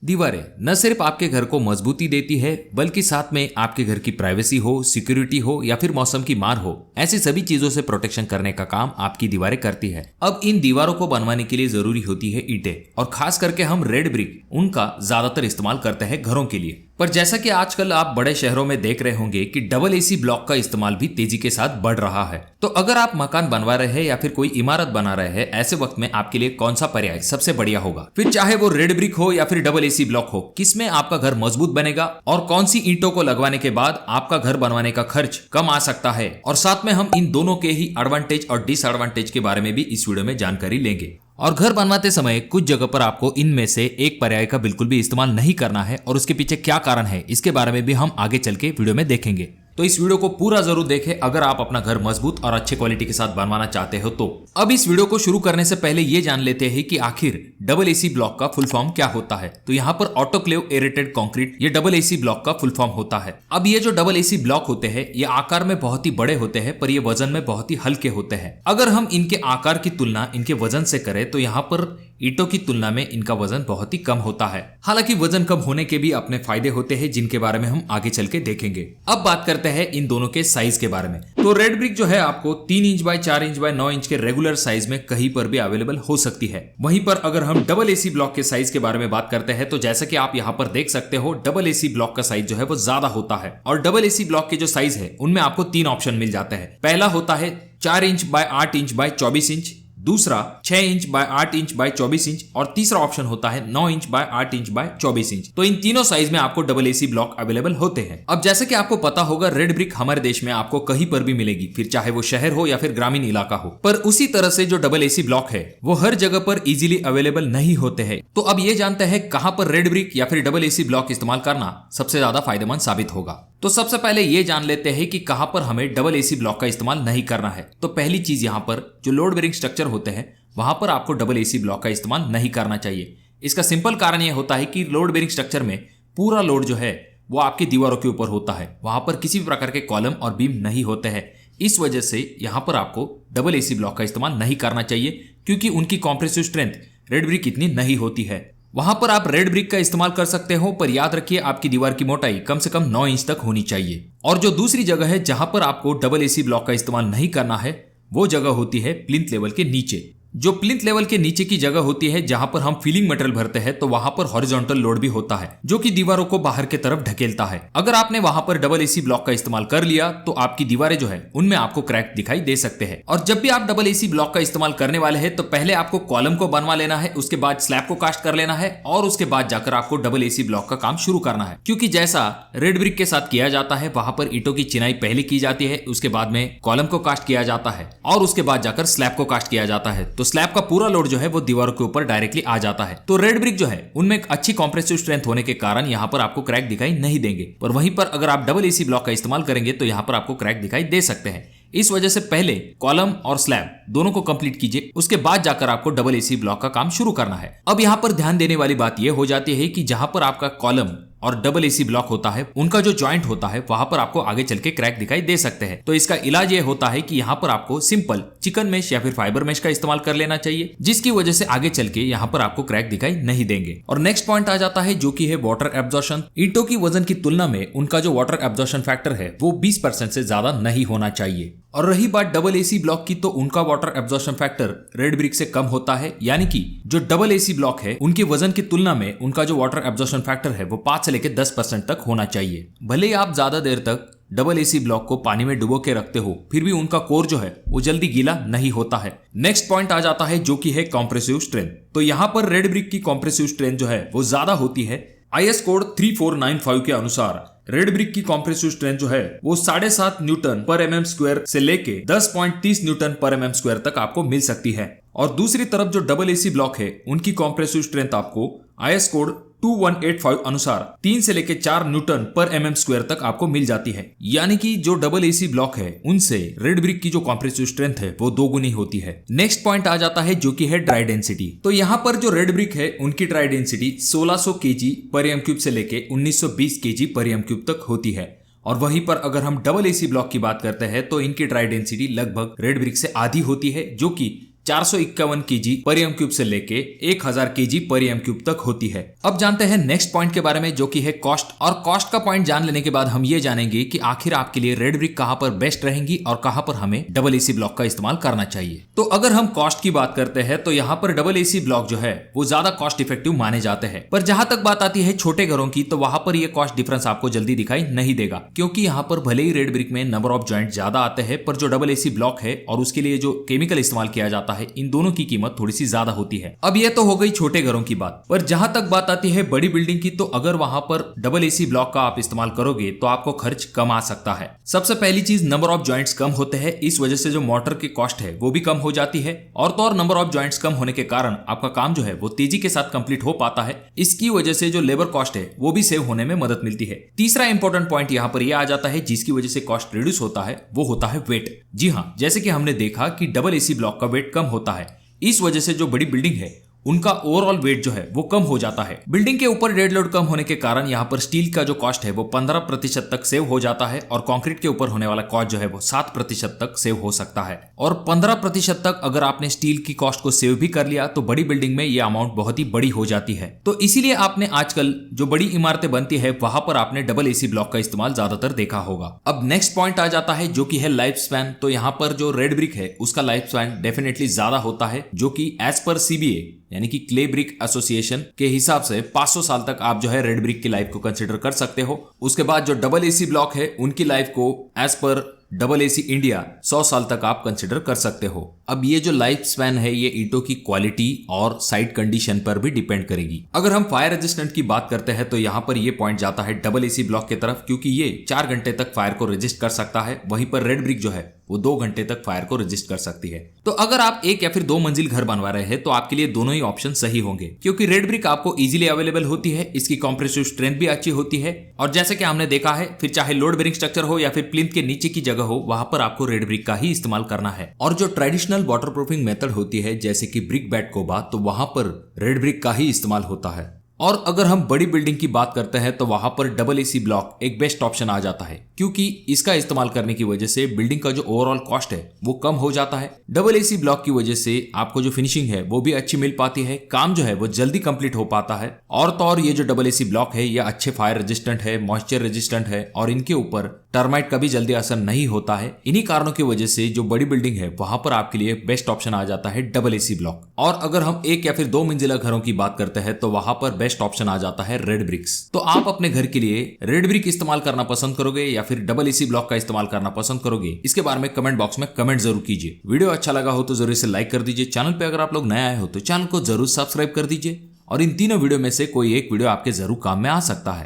दीवारें न सिर्फ आपके घर को मजबूती देती है बल्कि साथ में आपके घर की प्राइवेसी हो, सिक्योरिटी हो या फिर मौसम की मार हो, ऐसी सभी चीजों से प्रोटेक्शन करने का काम आपकी दीवारें करती है। अब इन दीवारों को बनवाने के लिए जरूरी होती है ईंटें, और खास करके हम रेड ब्रिक उनका ज्यादातर इस्तेमाल करते हैं घरों के लिए। पर जैसा कि आजकल आप बड़े शहरों में देख रहे होंगे कि डबल एसी ब्लॉक का इस्तेमाल भी तेजी के साथ बढ़ रहा है। तो अगर आप मकान बनवा रहे हैं या फिर कोई इमारत बना रहे हैं, ऐसे वक्त में आपके लिए कौन सा पर्याय सबसे बढ़िया होगा? फिर चाहे वो रेड ब्रिक हो या फिर डबल एसी ब्लॉक हो, किसमें आपका घर मजबूत बनेगा और कौन सी ईंटों को लगवाने के बाद आपका घर बनवाने का खर्च कम आ सकता है, और साथ में हम इन दोनों के ही एडवांटेज और डिसएडवांटेज के बारे में भी इस वीडियो में जानकारी लेंगे। और घर बनवाते समय कुछ जगह पर आपको इनमें से एक पर्याय का बिल्कुल भी इस्तेमाल नहीं करना है, और उसके पीछे क्या कारण है इसके बारे में भी हम आगे चल के वीडियो में देखेंगे। तो इस वीडियो को पूरा जरूर देखें अगर आप अपना घर मजबूत और अच्छे क्वालिटी के साथ बनवाना चाहते हो तो। अब इस वीडियो को शुरू करने से पहले ये जान लेते हैं कि आखिर डबल एसी ब्लॉक का फुल फॉर्म क्या होता है। तो यहाँ पर ऑटोक्लेव एरेटेड कंक्रीट ये डबल एसी ब्लॉक का फुल फॉर्म होता है। अब ये जो डबल एसी ब्लॉक होते हैं ये आकार में बहुत ही बड़े होते हैं, पर ये वजन में बहुत ही हल्के होते हैं। अगर हम इनके आकार की तुलना इनके वजन से करें तो यहाँ पर ईंटों की तुलना में इनका वजन बहुत ही कम होता है। हालांकि वजन कम होने के भी अपने फायदे होते हैं, जिनके बारे में हम आगे चल के देखेंगे। अब बात करते हैं इन दोनों के साइज के बारे में। तो रेड ब्रिक जो है आपको 3 inch by 4 inch by 9 inch के रेगुलर साइज में कहीं पर भी अवेलेबल हो सकती है। वहीं पर अगर हम डबल एसी ब्लॉक के साइज के बारे में बात करते हैं तो जैसा कि आप यहाँ पर देख सकते हो, डबल एसी ब्लॉक का साइज जो है वो ज्यादा होता है। और डबल एसी ब्लॉक के जो साइज है उनमें आपको 3 ऑप्शन मिल जाते हैं। पहला होता है 4 inch by 8 inch by 24 inch, दूसरा 6 inch by 8 inch by 24 inch, और तीसरा ऑप्शन होता है 9 inch by 8 inch by 24 inch. तो इन तीनों साइज में आपको डबल एसी ब्लॉक अवेलेबल होते हैं। अब जैसे कि आपको पता होगा, रेड ब्रिक हमारे देश में आपको कहीं पर भी मिलेगी, फिर चाहे वो शहर हो या फिर ग्रामीण इलाका हो। पर उसी तरह से जो डबल एसी ब्लॉक है वो हर जगह पर इजीली अवेलेबल नहीं होते हैं। तो अब ये जानते हैं कहां पर रेड ब्रिक या फिर डबल एसी ब्लॉक इस्तेमाल करना सबसे ज्यादा फायदेमंद साबित होगा। तो सबसे पहले ये जान लेते हैं कि कहां पर हमें डबल एसी ब्लॉक का इस्तेमाल नहीं करना है। तो पहली चीज, यहाँ पर जो लोड बेरिंग स्ट्रक्चर होते हैं वहां पर आपको डबल एसी ब्लॉक का इस्तेमाल नहीं करना चाहिए। इसका सिंपल कारण यह होता है कि लोड बेरिंग स्ट्रक्चर में पूरा लोड जो है वो आपकी दीवारों के ऊपर होता है। वहां पर किसी भी प्रकार के कॉलम और बीम नहीं होते हैं। इस वजह से यहां पर आपको डबल एसी ब्लॉक का इस्तेमाल नहीं करना चाहिए, क्योंकि उनकी कॉम्प्रेसिव स्ट्रेंथ रेड ब्रिक इतनी नहीं होती है। वहां पर आप रेड ब्रिक का इस्तेमाल कर सकते हो, पर याद रखिए आपकी दीवार की मोटाई कम से कम 9 इंच तक होनी चाहिए। और जो दूसरी जगह है जहां पर आपको डबल एसी ब्लॉक का इस्तेमाल नहीं करना है, वो जगह होती है प्लिंथ लेवल के नीचे। जो प्लिंथ लेवल के नीचे की जगह होती है जहां पर हम फीलिंग मटेरियल भरते हैं, तो वहां पर हॉरिजॉन्टल लोड भी होता है जो कि दीवारों को बाहर की तरफ ढकेलता है। अगर आपने वहां पर डबल एसी ब्लॉक का इस्तेमाल कर लिया तो आपकी दीवारें जो है उनमें आपको क्रैक दिखाई दे सकते हैं। और जब भी आप डबल एसी ब्लॉक का इस्तेमाल करने वाले हैं तो पहले आपको कॉलम को बनवा लेना है, उसके बाद स्लैब को कास्ट कर लेना है, और उसके बाद जाकर आपको डबल एसी ब्लॉक का काम शुरू करना है। क्योंकि जैसा रेड ब्रिक के साथ किया जाता है, वहां पर ईंटों की चिनाई पहले की जाती है, उसके बाद में कॉलम को कास्ट किया जाता है, और उसके बाद जाकर स्लैब को कास्ट किया जाता है। तो स्लैब का पूरा लोड जो है वो दीवारों के ऊपर डायरेक्टली आ जाता है। तो रेड ब्रिक जो है उनमें एक अच्छी कॉम्प्रेसिव स्ट्रेंथ होने के कारण यहाँ पर आपको क्रैक दिखाई नहीं देंगे। पर वहीं पर अगर आप डबल एसी ब्लॉक का इस्तेमाल करेंगे तो यहाँ पर आपको क्रैक दिखाई दे सकते हैं। इस वजह से पहले कॉलम और स्लैब दोनों को कंप्लीट कीजिए, उसके बाद जाकर आपको डबल एसी ब्लॉक का काम शुरू करना है। अब यहाँ पर ध्यान देने वाली बात यह हो जाती है कि जहां पर आपका कॉलम और डबल एसी ब्लॉक होता है, उनका जो जॉइंट होता है वहां पर आपको आगे चल के क्रैक दिखाई दे सकते हैं। तो इसका इलाज ये होता है कि यहाँ पर आपको सिंपल चिकन मेश या फिर फाइबर मेश का इस्तेमाल कर लेना चाहिए, जिसकी वजह से आगे चल के यहाँ पर आपको क्रैक दिखाई नहीं देंगे। और नेक्स्ट पॉइंट आ जाता है जो कि है वाटर एब्जॉर्प्शन। ईंटों की वजन की तुलना में उनका जो वाटर एब्जॉर्प्शन फैक्टर है वो 20% से ज्यादा नहीं होना चाहिए। और रही बात डबल एसी ब्लॉक की, तो उनका water absorption factor red brick से कम होता है। यानी कि जो डबल एसी ब्लॉक है उनके वजन की तुलना में उनका जो वाटर एब्जॉर्प्शन फैक्टर है वो 5 से लेकर 10% तक होना चाहिए। भले ही आप ज्यादा देर तक डबल एसी ब्लॉक को पानी में डुबो के रखते हो, फिर भी उनका कोर जो है वो जल्दी गीला नहीं होता है। नेक्स्ट पॉइंट आ जाता है जो कि है कॉम्प्रेसिव स्ट्रेंथ। तो यहाँ पर रेड ब्रिक की कॉम्प्रेसिव स्ट्रेंथ जो है वो ज्यादा होती है। IS कोड 3495 के अनुसार रेड ब्रिक की कॉम्प्रेसिव स्ट्रेंथ जो है वो 7.5 न्यूटन पर mm स्क्वायर से लेके 10.30 न्यूटन पर mm स्क्वायर तक आपको मिल सकती है। और दूसरी तरफ जो डबल एसी ब्लॉक है उनकी कॉम्प्रेसिव स्ट्रेंथ आपको IS कोड 2185 अनुसार 3 से लेकर 4 न्यूटन पर mm स्क्वायर तक आपको मिल जाती है। यानी कि जो डबल एसी ब्लॉक है उनसे रेड ब्रिक की जो कॉम्प्रेसिव स्ट्रेंथ है वो 2 गुनी होती है। नेक्स्ट पॉइंट आ जाता है जो कि है ड्राई डेंसिटी। तो यहाँ पर जो रेड ब्रिक है उनकी ड्राई डेंसिटी 1600 kg पर m क्यूब से लेके 1920 kg पर m क्यूब तक होती है। और वहीं पर अगर हम डबल एसी ब्लॉक की बात करते हैं तो इनकी ड्राई डेंसिटी लगभग रेड ब्रिक से आधी होती है, जो कि 451 kg पर एम क्यूब से लेके 1000 kg पर एम क्यूब तक होती है। अब जानते हैं नेक्स्ट पॉइंट के बारे में, जो कि है कॉस्ट। और कॉस्ट का पॉइंट जान लेने के बाद हम ये जानेंगे कि आखिर आपके लिए रेड ब्रिक कहां पर बेस्ट रहेंगी और कहां पर हमें डबल एसी ब्लॉक का इस्तेमाल करना चाहिए। तो अगर हम कॉस्ट की बात करते हैं तो यहाँ पर डबल एसी ब्लॉक जो है वो ज्यादा कॉस्ट इफेक्टिव माने जाते हैं। पर जहां तक बात आती है छोटे घरों की, तो वहां पर ये कॉस्ट डिफरेंस आपको जल्दी दिखाई नहीं देगा, क्योंकि यहाँ पर भले ही रेड ब्रिक में नंबर ऑफ जॉइंट ज्यादा आते हैं, पर जो डबल एसी ब्लॉक है और उसके लिए जो केमिकल इस्तेमाल किया जाता है, इन दोनों की कीमत थोड़ी सी ज्यादा होती है। अब ये तो हो गई छोटे घरों की बात, पर जहां तक बात आती है बड़ी बिल्डिंग की, तो अगर वहां पर डबल एसी ब्लॉक का आप इस्तेमाल करोगे तो आपको खर्च कम आ सकता है। सबसे पहली चीज, नंबर ऑफ जॉइंट्स कम होते हैं, इस वजह से जो मोटर की कॉस्ट है वो भी कम हो जाती है। और तो और नंबर ऑफ जॉइंट्स कम होने के कारण आपका काम जो है वो तेजी के साथ कंप्लीट हो पाता है। इसकी वजह से जो लेबर कॉस्ट है वो भी सेव होने में मदद मिलती है। तीसरा इंपॉर्टेंट पॉइंट यहाँ पर यह आ जाता है जिसकी वजह से कॉस्ट रिड्यूस होता है, वो होता है वेट। जी हाँ, जैसे कि हमने देखा कि डबल एसी ब्लॉक का वेट कम होता है, इस वजह से जो बड़ी बिल्डिंग है उनका ओवरऑल वेट जो है वो कम हो जाता है। बिल्डिंग के ऊपर डेड लोड कम होने के कारण यहाँ पर स्टील का जो कॉस्ट है वो 15% तक सेव हो जाता है, और कंक्रीट के ऊपर होने वाला कॉस्ट जो है वो 7% तक सेव हो सकता है। और 15% तक अगर आपने स्टील की कॉस्ट को सेव भी कर लिया तो बड़ी बिल्डिंग में ये अमाउंट बहुत ही बड़ी हो जाती है। तो इसीलिए आपने आजकल जो बड़ी इमारतें बनती है वहां पर आपने डबल एसी ब्लॉक का इस्तेमाल ज्यादातर देखा होगा। अब नेक्स्ट पॉइंट आ जाता है जो कि है लाइफ स्पैन। तो यहाँ पर जो रेड ब्रिक है उसका लाइफ स्पैन डेफिनेटली ज्यादा होता है, जो कि एज पर सीबीए यानी कि क्ले ब्रिक एसोसिएशन के हिसाब से 500 साल तक आप जो है रेड ब्रिक की लाइफ को कंसीडर कर सकते हो। उसके बाद जो डबल एसी ब्लॉक है उनकी लाइफ को as per double AC India 100 साल तक आप कंसीडर कर सकते हो। अब ये जो लाइफ स्पैन है ये ईंटों की क्वालिटी और साइट कंडीशन पर भी डिपेंड करेगी। अगर हम फायर रेजिस्टेंट की बात करते हैं तो यहाँ पर ये पॉइंट जाता है डबल एसी ब्लॉक की तरफ, क्योंकि ये 4 घंटे तक फायर को रेजिस्ट कर सकता है, वहीं पर रेड ब्रिक जो है वो 2 घंटे तक फायर को रेजिस्ट कर सकती है। तो अगर आप एक या फिर 2 मंजिल घर बनवा रहे हैं तो आपके लिए दोनों ही ऑप्शन सही होंगे, क्योंकि रेड ब्रिक आपको इजीली अवेलेबल होती है, इसकी कॉम्प्रेसिव स्ट्रेंथ भी अच्छी होती है, और जैसे कि हमने देखा है फिर चाहे लोड बेरिंग स्ट्रक्चर हो या फिर प्लिंथ के नीचे की जगह हो, वहां पर आपको रेड ब्रिक का ही इस्तेमाल करना है। और जो ट्रेडिशनल वाटरप्रूफिंग मेथड होती है जैसे कि ब्रिक बैट कोबा, तो वहां पर रेड ब्रिक का ही इस्तेमाल होता है। और अगर हम बड़ी बिल्डिंग की बात करते हैं तो वहां पर डबल एसी ब्लॉक एक बेस्ट ऑप्शन आ जाता है, क्योंकि इसका इस्तेमाल करने की वजह से बिल्डिंग का जो ओवरऑल कॉस्ट है वो कम हो जाता है। डबल एसी ब्लॉक की वजह से आपको जो फिनिशिंग है वो भी अच्छी मिल पाती है, काम जो है वो जल्दी कंप्लीट हो पाता है। और तो और ये जो डबल एसी ब्लॉक है ये अच्छे फायर रेजिस्टेंट है, मॉइस्चर रेजिस्टेंट है, और इनके ऊपर टर्माइट का भी जल्दी असर नहीं होता है। इन्हीं कारणों की वजह से जो बड़ी बिल्डिंग है वहां पर आपके लिए बेस्ट ऑप्शन आ जाता है डबल एसी ब्लॉक। और अगर हम 1 या फिर 2 मंजिला घरों की बात करते हैं तो वहां पर बेस्ट ऑप्शन आ जाता है रेड ब्रिक्स। तो आप अपने घर के लिए रेड ब्रिक इस्तेमाल करना पसंद करोगे या फिर डबल एसी ब्लॉक का इस्तेमाल करना पसंद करोगे, इसके बारे में कमेंट बॉक्स में कमेंट जरूर कीजिए। वीडियो अच्छा लगा हो तो जरूर से लाइक कर दीजिए। चैनल पे अगर आप लोग नए आए हो तो चैनल को जरूर सब्सक्राइब कर दीजिए, और इन तीनों वीडियो में से कोई एक वीडियो आपके जरूर काम में आ सकता है।